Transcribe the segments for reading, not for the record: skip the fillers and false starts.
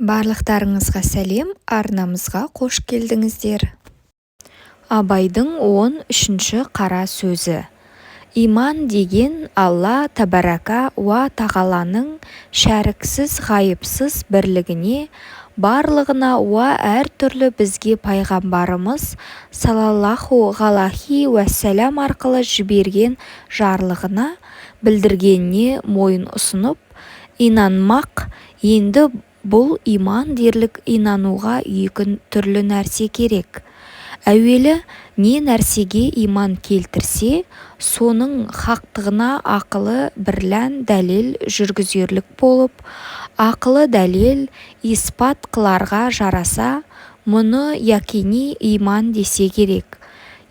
Барлықтарыңызға сәлем, арнамызға қош келдіңіздер. Абайдың 13-ші қара сөзі. Иман деген Алла Табарака уа тағаланың шәріксіз ғайыпсыз бірлігіне, барлығына уа әртүрлі бізге пайғамбарымыз салаллаху ғалахи уәссәлям арқылы жіберген жарлығына білдіргеніне мойын ұсынып инанмақ. Енді бұл иман дерлік инануға екі түрлі нәрсе керек. Әуелі не нәрсеге иман келтірсе, соның хақтығына ақылы бірлән дәлел жүргізерлік болып, ақылы дәлел испат қыларға жараса, мұны яқини иман десе керек.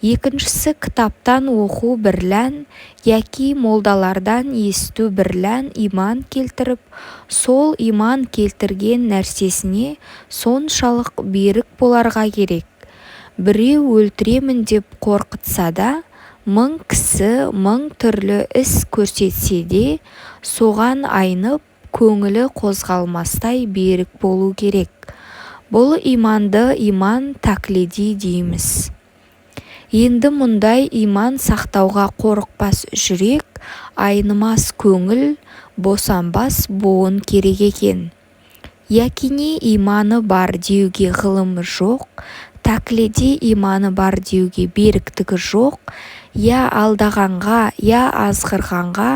Екіншісі кітаптан оқу бірлән, яки молдалардан есту бірлән иман келтіріп, сол иман келтірген нәрсесіне соншалық берік боларға керек. Біреу өлтіремін деп қорқытса да, 1000 кісі 1000 түрлі іс көрсетсе де, соған айнып, көңілі қозғалмастай берік болу керек. Бұл иманды иман тақлиди дейміз. Енді мұндай иман сақтауға қорықпас жүрек, айнымас көңіл, босанбас буын керек екен. Яқини иманы бар деуге ғылымы жоқ, тақлиди иманы бар деуге беріктігі жоқ, я алдағанға, я азғырғанға,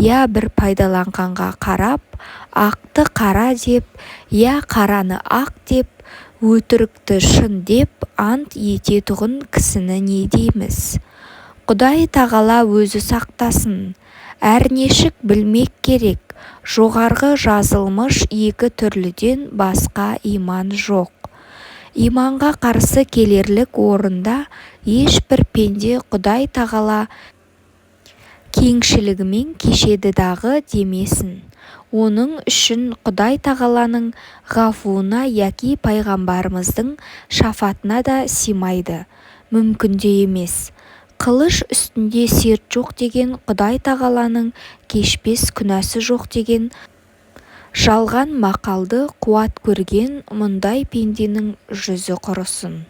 я бір пайдаланғанға қарап, ақты қара деп, я қараны ақ деп, өтірікті шын деп ант ететұғын кісіні не дейміз? Құдай тағала өзі сақтасын. Әрнешік білмек керек, жоғарғы жазылмыш екі түрліден басқа иман жоқ. Иманға қарсы келерлік орында ешбір пенде Құдай тағала кеңшілігімен кешеді дағы демесін. Оның үшін Құдай тағаланың ғафуына яки пайғамбарымыздың шафатына да симайды, мүмкін де емес. Қылыш үстінде серт жоқ деген Құдай тағаланың кешпес күнәсі жоқ деген жалған мақалды қуат көрген мұндай пенденің жүзі құрысын.